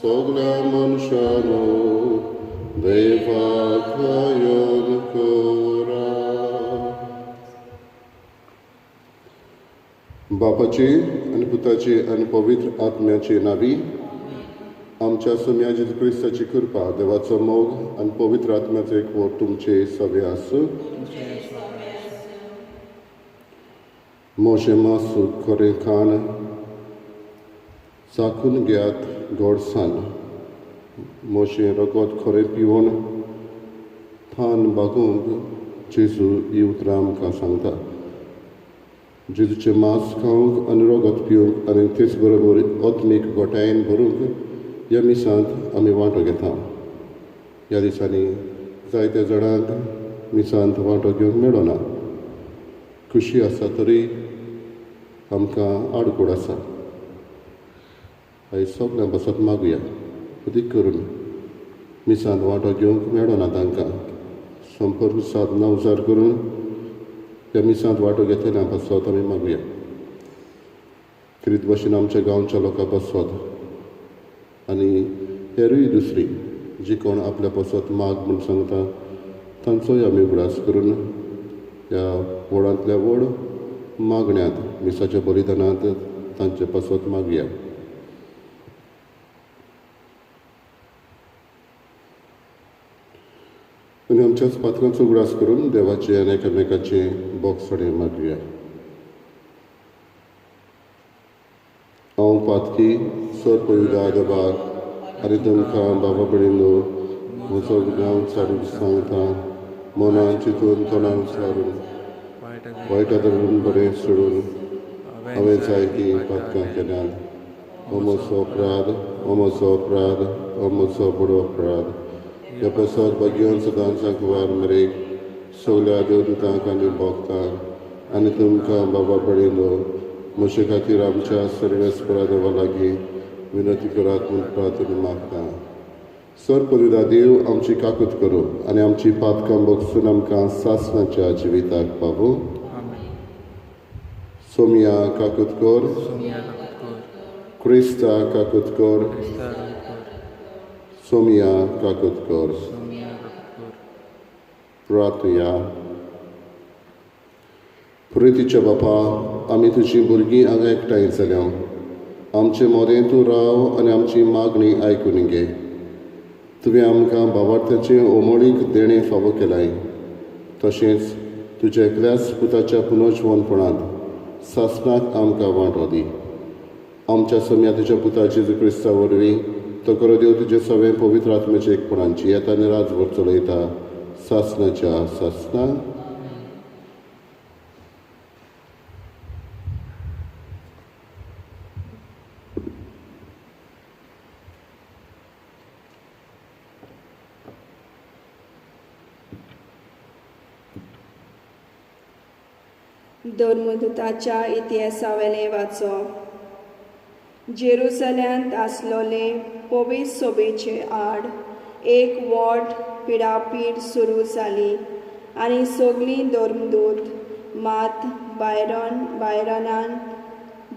सगळ्या मनशानो देवाक योग करा. बापाची आणि पुताची आणि पवित्र आत्म्याची नावी. आमच्या सोम्या जेजू क्रिस्ताची कृपा, देवाचो मोग आणि पवित्र आत्म्याचो एकवट तुमचे सगळे आसूं. मोशे मासू खरें खाण चाखून घेयात गोडसाण. मोशे रगत खरें पिवून थान बागूंक जेजू ही उतरां आमकां सांगता. जेजूचे मांस खावंक आनी रगत पिवंक आनी तेच बरोबर आत्मीक घोटायेन भरूंक ह्या मिसांत आमी वांटो घेता. ह्या दिसांनी जायत्या जाणांक मिसांत वांटो घेवंक मेळना. खुशी आसा तरी आमकां आडकूड आसा. आयज सगळ्यां बसत मागुया, अदीक करून मिसांत वांटो घेवंक मेळना तांकां संपर्क साधना उजार करून त्या मिसांत वांटो घेतलेल्या बसत आमी मागुया. क्रीत भाशेन आमच्या गांवच्या लोकां बसत आनी हेरूय दुसरी जी कोण आपल्या बसत माग म्हूण सांगता तांचोय आमी उगडास करून ह्या व्हडांतल्या व्हड मागण्यांत मिसाच्या बलिदानांत तांचे बसत मागुया. आनी आमच्याच पातकांचो उगडास करून देवाचे आनी एकामेकाचे बोगसणे मागुया. हांव पातकी सरपळिदा देवाक आनी तुमकां बाबा भयणीनो म्हजो गांव चाडून सांगता. मनान चिंतून तोंडान विचारून वायटा धरून बरें सोडून हांवें जायतीं पातकां केल्यात. हो म्हजो अपराध, हो म्हजो अपराध, हो म्हजो बडो अपराध. ह्या बसत भाग्यान सदांचाक वार मेरेक सगळ्या देवदूतांक आनी भोगतांक आनी तुमकां बाबा भयणीनो म्हजे खातीर आमच्या सर्वेस्परा देवा लागीं विनंती करात म्हूण प्रार्थना मागता. सरपरिदा देव आमची काकूत करूं आनी आमची पातकां भोगसून आमकां सासणाच्या जिविताक पावूं. सोमिया काकूत कर, क्रिस्ता काकूत कर, सोमिया काकूत कर. प्रार्थया. प्रितीच्या बापा, आमी तुजी भुरगीं हांगा एकठांय जाल्या. आमचे मोदें तूं राव आनी आमची मागणी आयकून घे. तुवें आमकां भावार्थाचें ओमळीक देणें फावो केलाय. तशेंच तुज्या एकल्याच पुताच्या पुनर्जीवनपणांत सासणाक आमकां वांटो दी. आमच्या सोम्या तुज्या पुता जेजू क्रिस्ता वरवीं तो करो देव तुजे सगळे पवित्र आत्म्याचे एकपणांची येता आनी राजभर चलयता सासणाच्या सासणा. धर्मदूताच्या इतिहासावेले वाचप. जेरुसल्यांत आसलोले पवित्र सोबेचे आड एक व्हड पिडापीड सुरू जाली आनी सगळीं धर्मदूत मात बायरनांत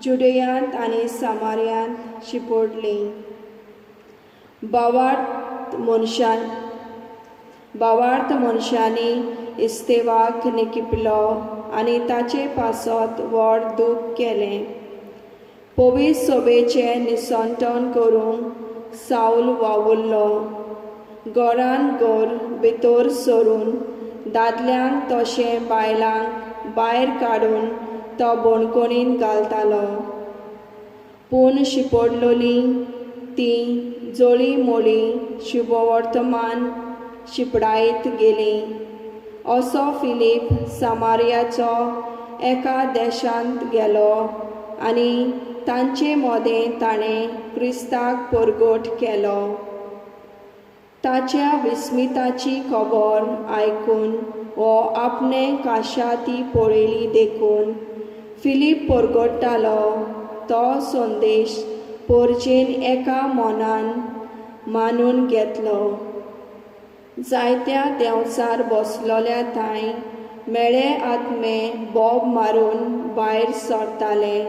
जुडेयांत आनी सामार्यांत शिपडलीं. भावार्थ मनशांनी इस्तेवाक निकिपलो आनी ताचे पासत व्हड दूख केलें. पवित्र सोबेचें निसंतन करूंक साऊल वावुरलो. घरान घर भितर सरून दादल्यांक तशें बायलांक भायर काडून तो बोणकोणीन घालतालो. पूण शिपडलोलीं तीं जोळी मोळी शुभवर्तमान शिपडायत गेलीं. असो फिलीप सामारियाचो एका देशांत गेलो आनी तांचे मोदें ताणें क्रिस्ताक परगट केलो. ताच्या विस्मिताची खबर आयकून वो आपणे काशा ती पळयली देखून फिलीप परगट्टालो तो संदेश परचेन एका मनान मानून घेतलो. जायत्या देंवचार बसलोल्या थंय मेळे आत्मे बोब मारून भायर सरताले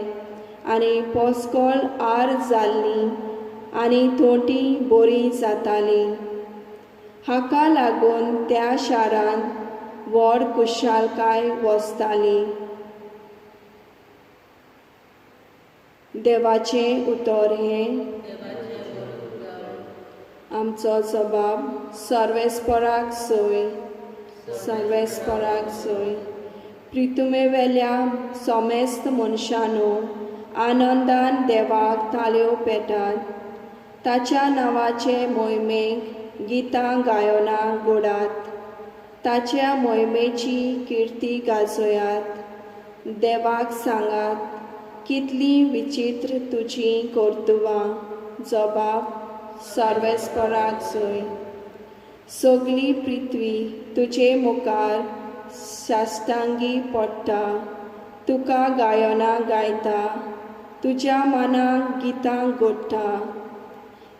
आनी पोस्कोळ आर जाल्ली आनी तोंटी बरी जाताली. हाका लागून त्या शारांत व्हड खुशालकाय वसताली. देवाचें उतर हें आमचो जबाब सर्वेस्पराक सोय, सर्वेस्पराक सोय. प्रितुमे वेल्या सोमेस्त मनशांनो आनंदान देवाक ताळयो पेटात. ताच्या नांवाचे मोहिमेक गितां गायनां घोडात. ताच्या मोहिमेची किर्ती गाजोयात. देवाक सांगात कितली विचित्र तुजी कर्तुवां. जबाब सर्वेस्पराक सोय. सगळी पृथ्वी तुजे मुखार साश्टांगी पडटा. तुका गायनां गायता. तुज्या मनाक गितां घोडटा.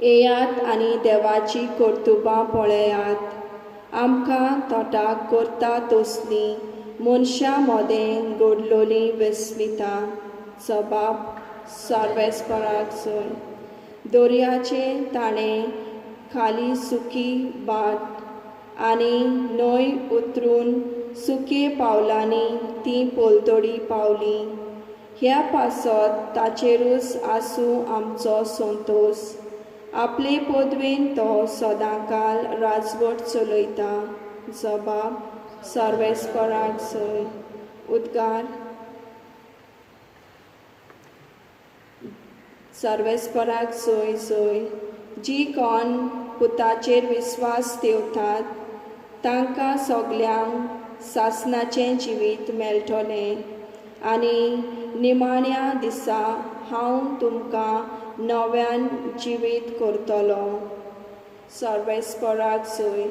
येयात आनी देवाची कर्तुबां पळयात. आमकां तोटाक करता तसलीं मनशां मोदें घडलोलीं विस्मिता. जबाब सर्वेस्पराक सोय. दर्याचे ताणे खाली सुकी बाट आनी न्हंय उतरून सुके पावलांनी ती पोलतोडी पावली. ह्या पासत ताचेरूच आसूं आमचो संतोश. आपले पदवेन तो सदांकाल राजवट चलयता. जबाब सर्वेस्पराक सोय. उद्गार सर्वेस्पराक सोय सोय. जी कोण पुताचेर विस्वास ठेवतात तांकां सगल्यांक सासणाचें जिवीत मेळटलें आनी निमाण्या दिसा हांव तुमकां नव्यान जिवीत करतलो. सर्वेस्पराक सोय.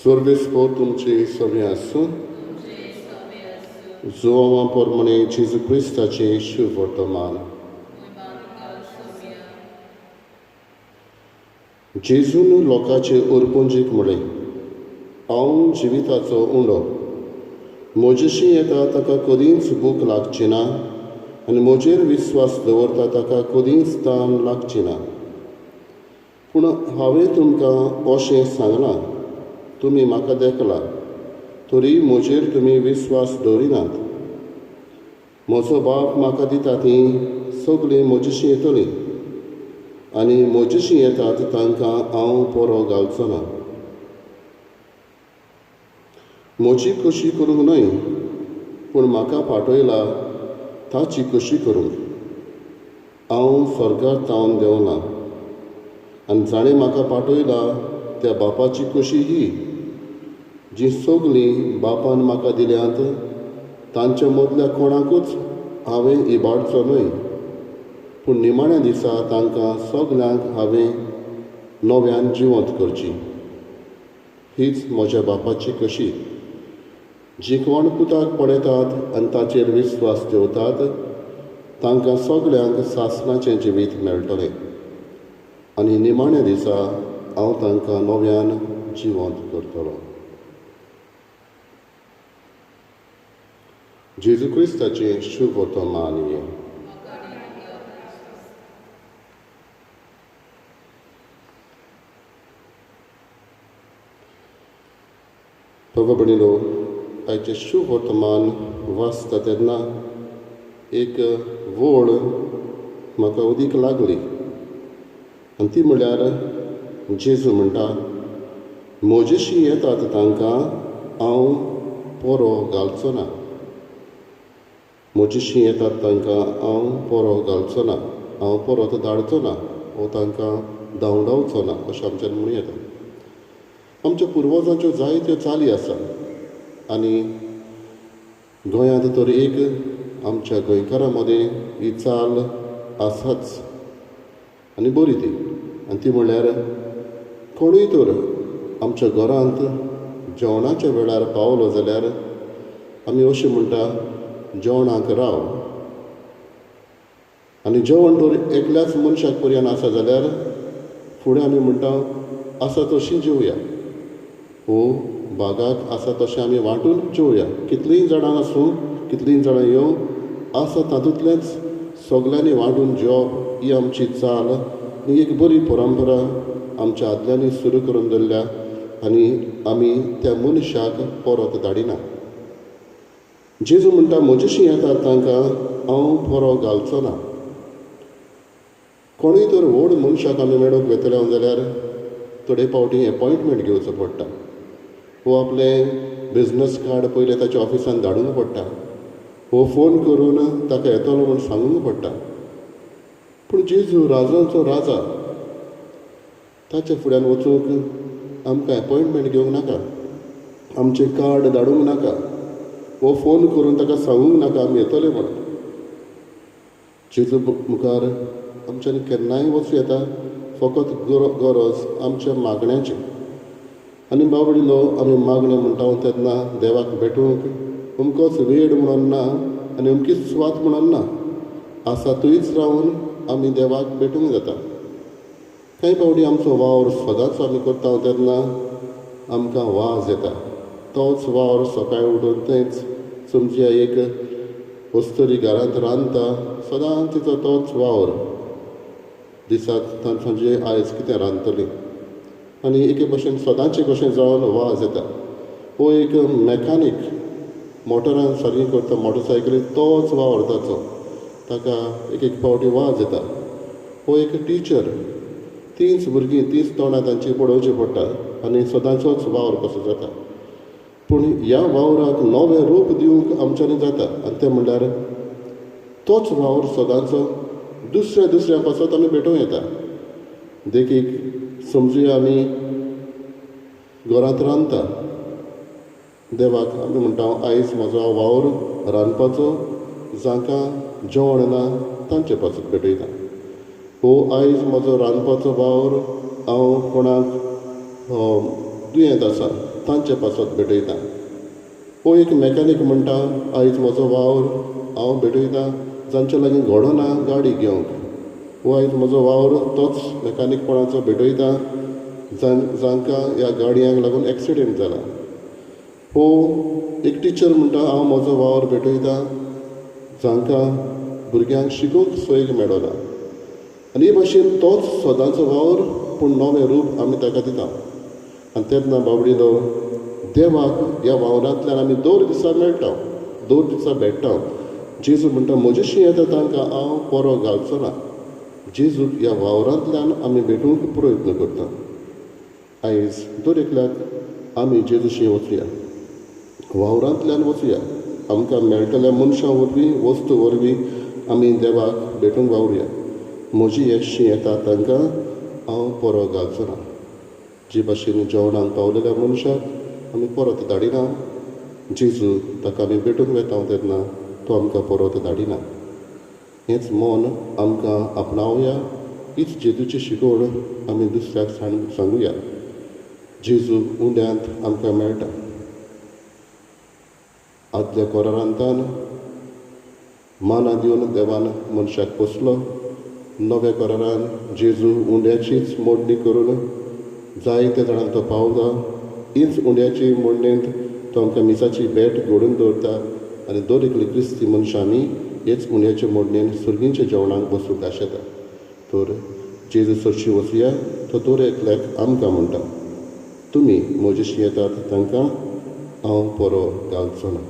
सर्वेस्पर तुमचे सवे आसूं. जोवा प्रमाणे जेजू क्रिस्ताचें शुभ वर्तमान. जेजून लोकांचे ओरपुंजीक म्हळें, हांव जिविताचो उंडो. म्हजेशी येता ताका कदींच भूक लागची ना आनी म्हजेर विस्वास दवरता ताका कदींच तान लागची ना. पूण हांवें तुमकां अशें सांगलां, तुमी म्हाका देखला, तरी म्हजेर तुमी विस्वास दवरिनात. म्हजो बाप म्हाका दिता तीं सगळीं म्हजेशी येतलीं आनी म्हजेशी येतात तांकां हांव परो घालचो ना. म्हजी कशी करूंक न्हय, पूण म्हाका पाठयला ताची कशी करूंक. हांव स्वर्गांत तावन देंवलां आनी जाणें म्हाका पाठयला त्या बापाची कशी ही, जी सगळीं बापान म्हाका दिल्यांत तांच्या मदल्या कोणाकूच हांवें इबाडचो न्हय, पूण निमाण्या दिसा तांकां सगल्यांक हांवें नव्यान जिवंत करची. हीच म्हज्या बापाची कशी. जी कोण पुताक पळयतात आनी ताचेर विस्वास दवरतात तांकां सगल्यांक सासणाचें जिवीत मेळटलें आनी निमाण्या दिसा हांव तांकां नव्यान जिवंत करतलो. जेजू क्रिस्ताचें शुभ वर्तमान हें. बाबा भयणीनो, आयचें शुभ वर्तमान वाचता तेन्ना एक वळ म्हाका उदीक लागली आनी ती म्हळ्यार जेजू म्हणटा, म्हजेशी येतात तांकां हांव परो घालचो ना. म्हजेशी येतात तांकां हांव परो घालचो ना, हांव परत धाडचो ना वो तांकां धांवडावचो ना, अशें आमच्यान म्हणूं येता. आमच्या पुर्वजांच्यो जायत्यो चाली आसा आनी गोंयांत तर एक आमच्या गोंयकारां मदें ही चाल आसाच आनी बरी ती. आनी ती म्हणल्यार कोणूय तर आमच्या घरांत जेवणाच्या वेळार पावलो जाल्यार आमी अशें म्हणटा, जेवणाक राव. आनी जेवण तर एकल्याच मनशाक पर्यंत आसा जाल्यार फुडें आमी म्हणटा आसा तशीं जेवया. बागाक आसा तशें आमी वांटून जेवया. कितलींय जाणां आसूं, कितलींय जाणां येवं, आसा तातूंतलेंच सगल्यांनी वांटून जेवप ही आमची चाल ही एक बरी परंपरा आमच्या आदल्यांनी सुरू करून दवरल्या आनी आमी त्या मनशाक परत धाडिना. जेजू म्हणटा म्हजेशी येतात तांकां हांव परो घालचो ना. कोणूय तर व्हड मनशाक आमी मेळूंक वेतले जाल्यार थोडे फावटी अपॉयंटमेंट घेवचो पडटा. आपलें बिजनस कार्ड पयलें ताच्या ऑफिसान धाडूंक पडटा. फोन करून ताका येतलो म्हूण सांगूंक पडटा. पूण जेजू राजांचो राजा, ताच्या फुड्यान वचूंक आमकां अपॉयंटमेंट घेवंक नाका, आमचें कार्ड धाडूंक नाका, फोन करून ताका सांगूंक नाका आमी येतले म्हणून. जेजू मुखार आमच्यांनी केन्नाय वचूं येता, फकत गरज आमच्या मागण्याची. आनी बाबडीलो आमी मागणें म्हणटा तेन्ना देवाक भेटूंक अमकोच वेळ म्हणून ना आनी अमकीच सुवात म्हणून ना, आसा थंयच रावन आमी देवाक भेटूंक जाता. कांय फावटी आमचो वावर सदांच आमी करता तेन्ना आमकां वाज येता. तोच वावर सकाळीं उठून थंयच समजी एक वस्तरी घरांत रांदता, सदांच तिचो तोच वावर. दिसाक सांजे आयज कितें रांदतलीं आनी एके भशेन सदांचें कशें जावन वाज येता. एक मॅकानीक मोटरान सारकी करता मोटरसायकलीन तोच वावर ताचो, ताका एक फावटी वाज येता. एक टिचर, तींच भुरगीं तींच तोंडां तांची पळोवचीं पडटा आनी सदांचोच वावर कसो जाता. पूण ह्या वावराक नवें रूप दिवंक आमच्यांनी जाता आनी तें म्हणल्यार तोच वावर सदांचो दुसऱ्या पासत आमी भेटूंक येता. देखीक समजुया आमी घरांत रांदता, देवाक आमी म्हणटा आयज म्हजो वावर रांदपाचो, जांकां जेवण ना तांचे पासत भेटयता. आयज म्हजो रांदपाचो वावर हांव कोणाक दुयेंत आसा तांचे पासत भेटयता. एक मॅकानीक म्हणटा आयज म्हजो वावर हांव भेटयता जांचे लागीं घोडो ना गाडी घेवंक. आयज म्हजो वावर तोच मॅकानीकपणाचो भेटयता जांकां ह्या गाडयांक लागून एक्सिडेंट जाला. एक टिचर म्हणटा हांव म्हजो वावर भेटयता जांकां भुरग्यांक शिकूंक सोयग मेळना. आनी हे भाशेन तोच सदांचो वावर पूण नवें रूप आमी ताका दिता. आनी तेन्ना बाबडीलो देवाक ह्या वावरांतल्यान आमी दर दिसा मेळटा, दर दिसा भेटटा. जेजू म्हणटा म्हजेशी येता तांकां हांव परो घालचो ना. जेजूक ह्या वावरांतल्यान आमी भेटूंक प्रयत्न करता. आयज दर एकल्याक आमी जेजूशी वचुया, वावरांतल्यान वचुया. आमकां मेळटल्या मनशां वरवीं वस्तू वरवीं आमी देवाक भेटूंक वावरुया. म्हजी येशी येता तांकां हांव परो घालचो ना. जे भाशेन जेवणाक पावलेल्या मनशाक आमी परत धाडिना, जेजू ताका आमी भेटूंक वेता तेन्ना तो आमकां परत धाडिना. हेंच मोन आमकां आपणावया, हीच जेजूची शिकवण आमी दुसऱ्याक सांगुया. जेजू उंड्यांत आमकां मेळटा. आदल्या कोरांतान माना दिवन देवान मनशाक पोसलो. नव्या कोरान जेजू उंड्याचीच मोडणी करून जायत्या जाणांक तो पावता. हीच उंड्याची मोडणेंत तो आमकां मिसाची भेट घडोवन दवरता आनी दर एकली क्रिस्ती मनशांनी हेच उंड्याचे मोडणेन सुर्गींच्या जेवणाक बसूंक आशेता. तर जेजू सरशी वचुया. तो दर एकल्याक आमकां म्हणटा तुमी म्हजेशी येतात तांकां हांव परो घालचो ना.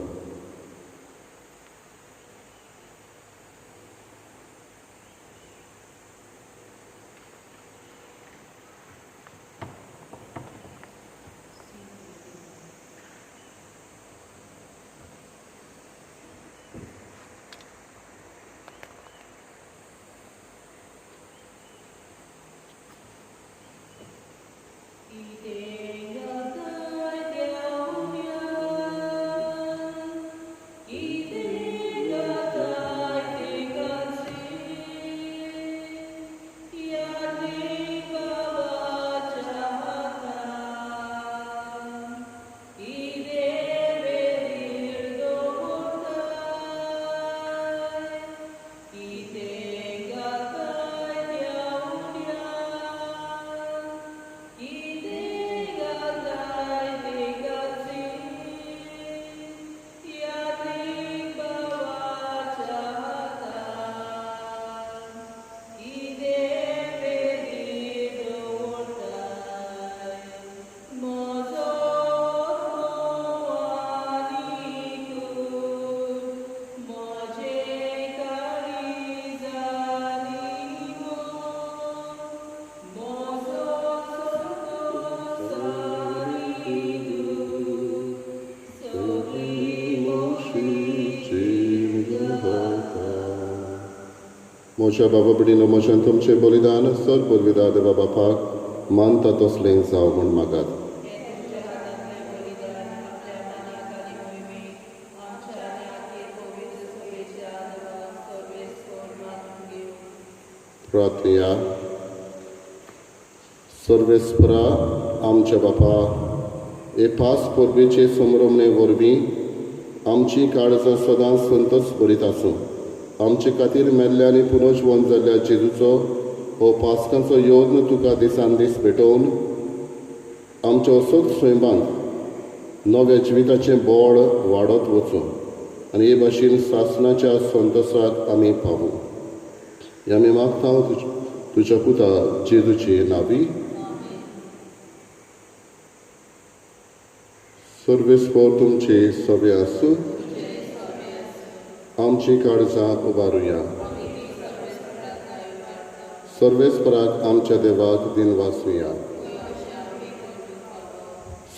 मोशा बाबा बिडीनो मोशान तुमचे बलिदान सर पदवीदा देवा बापाक मानता तसलें जावं म्हूण मागात. प्रार्थया. सर्वेस्परा आमच्या बापा, हे पास परबेचे संभ्रमणे वरवीं आमची काळजां सदांच संतोश भरीत आसूं. आमचे खातीर मेल्ल्या आनी पुनर्जीवन जाल्ल्या जेजूचो हो पास्कांचो योग्न तुका दिसान दीस भेटोवन आमच्या असोच स्वयंबांत नव्या जिविताचें बोड वाडत वचूं आनी हे भाशेन सासणाच्या संतोशाक आमी पावूं. हे आमी मागता तुज्या पुता जेजूची नांवी. सर्वेस्पर तुमचे सवे आसूं. आमची काळजां उबारुया. सर्वेस्पराक आमच्या देवाक दिन वाचुया.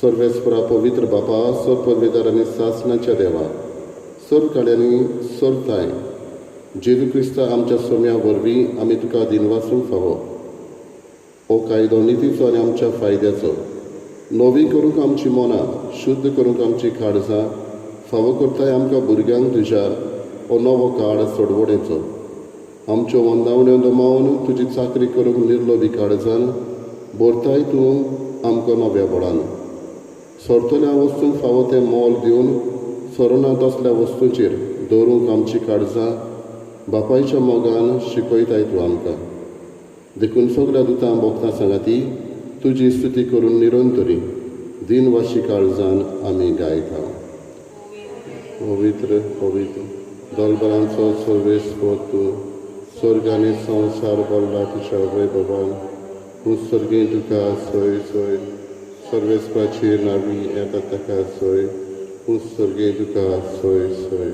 सर्वेस्परा पवित्र बापा, सर पदवीदार आनी सासणाच्या देवा, सर काड्यांनी सरताय जेजू क्रिस्ता आमच्या सोम्या वरवीं आमी तुका दिन वाचूंक फावो. हो कायदो नितीचो आनी आमच्या फायद्याचो नवी करूंक आमची मनां, शुद्ध करूंक आमची काळजां फावो करताय आमकां भुरग्यांक तुज्या हो नवो काळ सोडवणेचो. आमच्यो वंदावण्यो दमावन तुजी चाकरी करूंक निर्लोभी काळजान भरताय तूं आमकां नव्या बळान. सरतल्या वस्तूंक फावो तें मोल दिवन सरना तसल्या वस्तूंचेर दवरूंक आमची काळजां बापायच्या मोगान शिकयताय तूं आमकां. देखून सगळ्या दुतां भोगतां सांगाती तुजी स्तुती करून निरंतरी दिनवाशी काळजान आमी गायता. पवित्र पवित्र दलबरांचो सर्वेस्पर तूं, स्वर्ग आनी संवसार भरला तुज्या वैभवान. उत्सर्गी तुका सोय सोय. सर्वेस्पराची नांवी येता ताका सोय. उत्सर्गी तुका सोय सोय.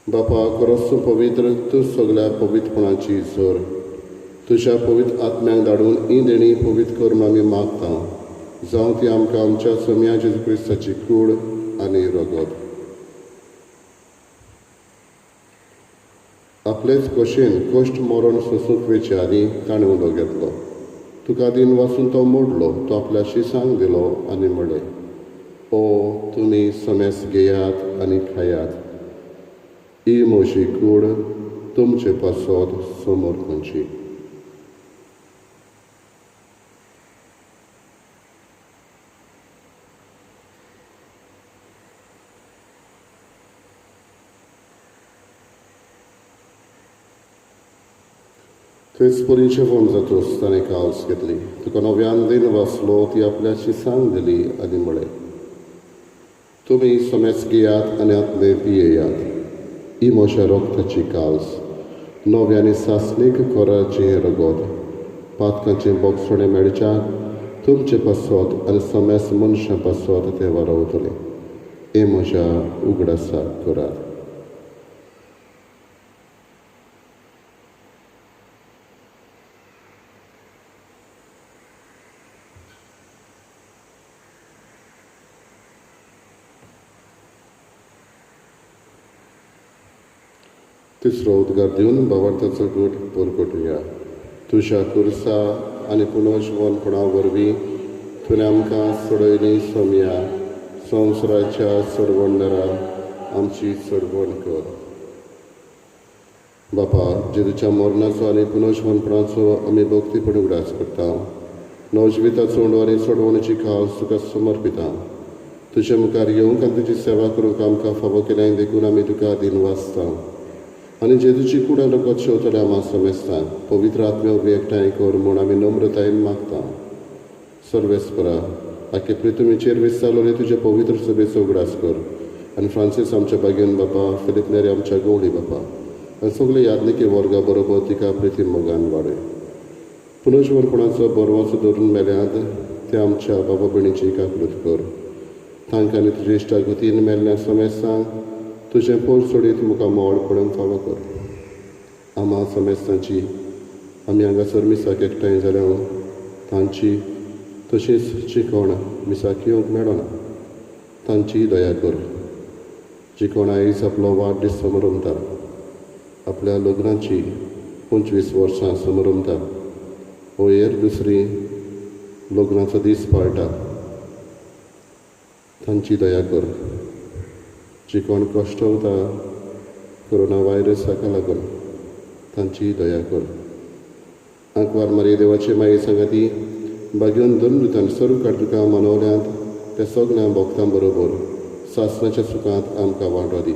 बापा खरोच पवित्र, तूं सगळ्या पवित्रपणाची जोर तुज्या पवित्र आत्म्याक धाडून ही देणी पवित्र करून आमी मागता. जावं ती आमकां आमच्या सोम्या जेजू क्रिस्ताची कूड आनी रगत. आपलेच कशेन कश्ट मरण सोसूंक वेचे आनी ताणें उलो घेतलो. तुका दिन वाचून तो मोडलो, तो आपल्या शिसांक दिलो आनी म्हळें, ओ तुमी समेस घेयात आनी खायात. ही म्हजी कूड तुमचे पासत समोर खंयची. क्रिस्परीचे फोन जातूस ताणें कावस घेतली. तुका नव्यान दिन वाचलो, ती आपल्या शिसांक दिली आनी म्हळें, तुमी समेस घेयात आनी आतले पियेयात. ही म्हज्या रोगताची कावस, नव्यानी सासणीक कोराचें रगत. पातकांचें बोगसोणें मेळच्याक तुमचे पासत आनी समेस मनशां पासत तें वारवतलें. हे म्हज्या उगडासाक करात. तिसरो उद्गार दिवन भावार्थाचो गट परगटुया. तुज्या कुर्सा आनी पुनर्जीवनपणा वरवीं तुवें आमकां सोडयली सोम्या संवसाराच्या चडवणदारा आमची चडवण कर. बापा, जेजूच्या मरणाचो आनी पुनर्जीवनपणाचो आमी भक्तीपण उगडास करता. नवजिविताचो उंडो आनी चडवणेची खास तुका समर्पिता. तुजे मुखार येवंक आनी तुजी सेवा करूंक आमकां फावो केल्यान देखून आमी तुका दिन वाचता. आनी जेजूची कूड आनी रगत शेवतले आमी समेस्ता. पवित्र आत्म्या उबी एकठांय कर म्हूण आमी नम्रतायेन मागता. सर्वेस्परा, आखे पृथ्वीचेर विस्तारलोले तुजे पवित्र सभेचो उगडास कर. आनी फ्रांसीस आमच्या बागेन बापा, फिलीप नेरी आमच्या गवळी बापा आनी सगळे यादनिके वर्गा बरोबर तिका प्रिती मोगान वाडय. पुनर्जीवनपणाचो बरवाचो धरून मेल्यांत ते आमच्या बाबा भयणीची एकाकृत कर. तांकां आनी तुजे इश्टागतीन मेल्ल्या समेस्तांक तुजें पोट सोडीत मुखार मोड पडूंक फावो कर. आम्हा समेस्तांची आमी हांगासर मिसाक एकठांय जाल्या तांची तशीच जी कोण मिसाक येवंक मेळना तांची दया कर. जी कोण आयज आपलो वाडदीस समोरंता आपल्या लग्नाची 25 वर्सां समारंभता वयर दुसरी लग्नाचो दीस पाळटा. तांची दया कर. जी कोण कश्ट वता कोरोना व्हायरसाका लागून तांची दया कर. आंकवार मारी देवाचे माये संगती बागेवन दोन सर्व तुका मनवल्यांत त्या सगळ्या भक्तां बरोबर सासणाच्या सुखांत आमकां वांटो दी.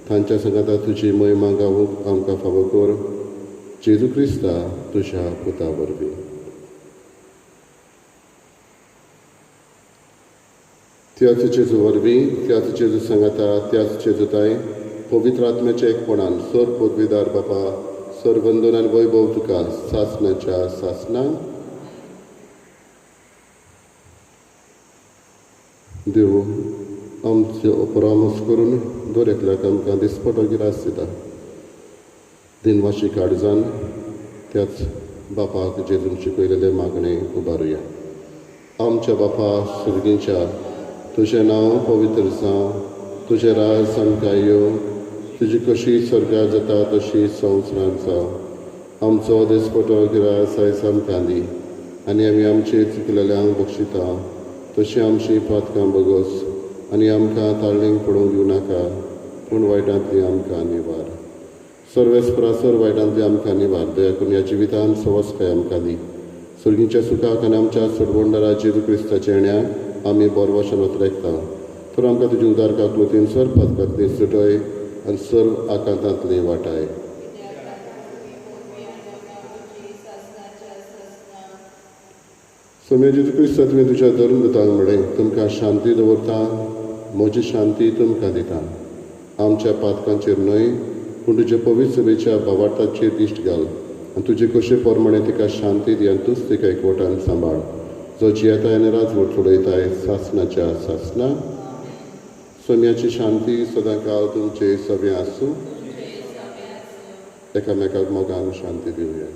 तांच्या संगता तुजी महिमा गावूंक आमकां फावो कर. जेजू क्रिस्ता तुज्या पुता वरवीं. त्याच जेजू वरवीं, त्याच जेजू सांगाता, त्याच जेजूताय पवित्र आत्म्याच्या एकपणान सर पदवीदार बापा सर वंदन आनी वैभव तुका सासणाच्या सासणान देव आमचो परामर्श करून दर एकल्याक आमकां दिसपटो गिरास दिता. दिनवाशी काळजान त्याच बापाक जेजून शिकयलेले मागणे उबारुया. आमच्या बापा सुर्गीच्या तुजें नांव पवित्र जावं, तुजें राज आमकां येवं, तुजी कशी स्वर्गांत जाता तशी संवसारांत जावं. आमचो दिसपटो गिरास आयज आमकां दी आनी आमी आमचे चुकलेल्यांक बक्षिता तशी आमची पातकां बगस आनी आमकां ताळणेक पडूंक दिवं नाका, पूण वायटांतली आमकां निवार. सर्वेस्परासर वायटांतली आमकां निवार. दया करून ह्या जिवितांत सवस्काय आमकां दी. सुर्गीच्या सुखाक आनी आमच्या सोडवंडरा जेजू क्रिस्ताच्या येण्याक आमी बोरवोशान वतरेकता. तर आमकां तुजी उदार काकलुतीन सर पदकांतली सुटय आनी सर्व आकांतांतली वाटाय. सौम्य जेजू क्रिस्ता तुवें तुज्या धर्म दुतांक म्हळें, तुमकां शांती दवरता, म्हजी शांती तुमकां दिता. आमच्या पातकांचेर न्हय पूण तुजे पवित्र सभेच्या भावार्थाचेर दिश्ट घाल आनी तुजे कशे प्रमाणे तिका शांती दी आनी तूंच तिका एकवटान सांबाळ. जो जियेताय आनी राजवट चडयताय सासणाच्या सासणा. सौम्याची शांती सदां काळ तुमचे सभे आसूं. एकामेकाक मोगान शांती दिवया.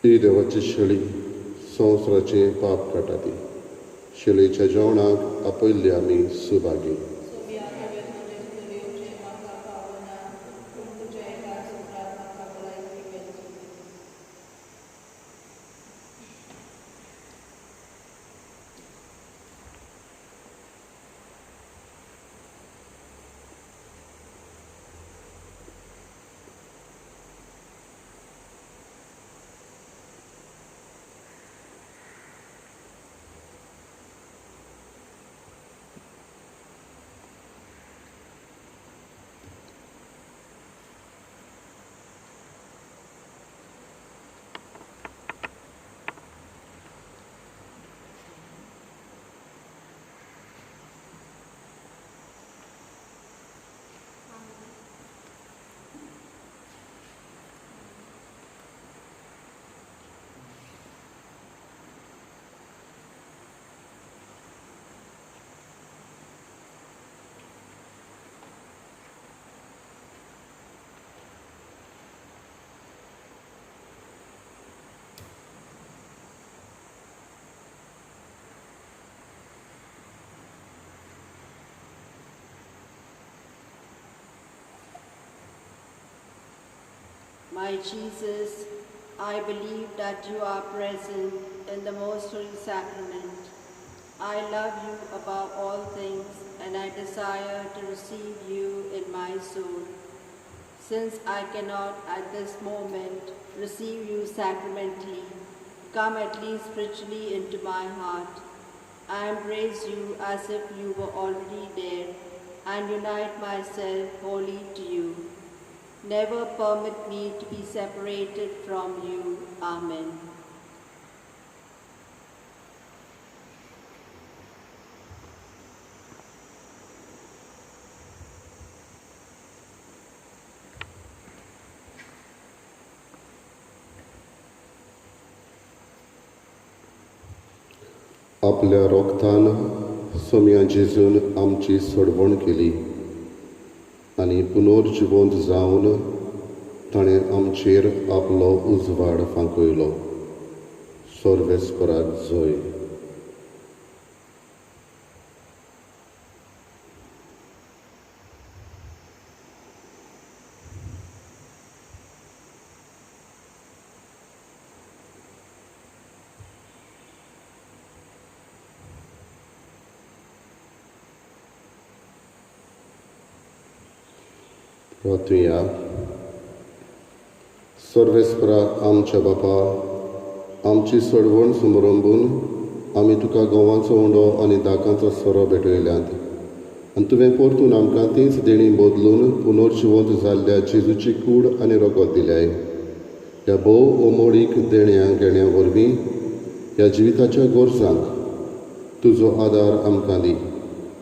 ही देवाची शेळी संवसाराचें पाप काटा ती. शेळयेच्या जेवणाक आपयल्ली आमी Subhagi. My Jesus, I believe that you are present in the most holy sacrament. I love you above all things and I desire to receive you in my soul. Since I cannot at this moment receive you sacramentally, come at least spiritually into my heart. I embrace you as if you were already there and unite myself wholly to you. Never permit me to be separated from you. Amen. आपल्या रोगतान सोम्या जेजून आमची सोडवण केली आनी पुनर्जिवंत जावन ताणें आमचेर आपलो उजवाड फांकयलो. सर्वेस्पराक जय. प्रार्थुया. सर्वेस्परा आमच्या बापा, आमची सोडवण समारंभून आमी तुका गोवांचो उंडो आनी दाकांचो सोरो भेटयल्यात आनी तुवें परतून आमकां तीच देणी बदलून पुनर्जिवंत जाल्ल्या जेजूची कूड आनी रगत दिल्याय. ह्या भोव अमोळीक देण्या घेण्या वरवीं ह्या जिविताच्या गोरजांक तुजो आदार आमकां दी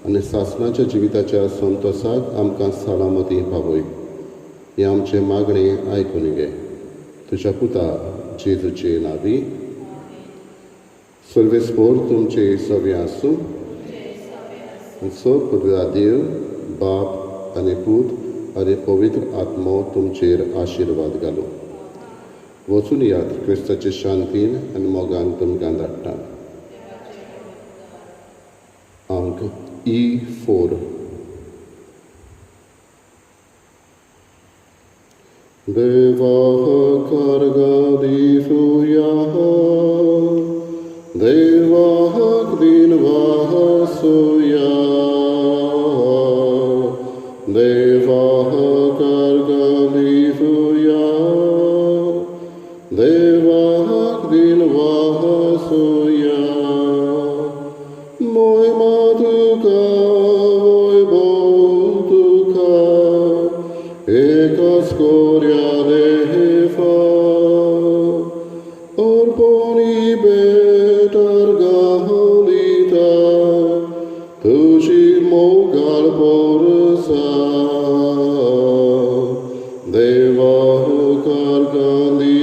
आनी सासणाच्या जिविताच्या संतोसाक आमकां सालामती पावय. हे आमचे मागणे आयकून घे. तुज्या पुता जेजूचे नांवी. सर्वेस्पोर तुमचे सवे आसूं. सो देव बाप आनी पूत आनी पवित्र आत्मो तुमचेर आशिर्वाद घालूं. वचून यात क्रिस्ताचे शांतीन आनी मोगान तुमकां धाडटा. अंक E4. Devah kargadifuya, Devah dinvahasuya, Devah kargadifuya, Devah dinvahasuya, Moi matuka, voi botuka, Ekas koria defa, Orponi betar gaholita, Tushi mogal porsa, Deva kargalihuya,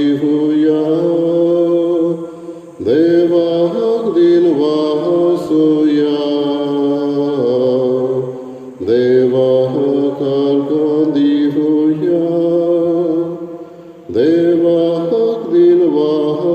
Deva dinvahasuya, Deva kargalihuya, Deva dinvahasuya.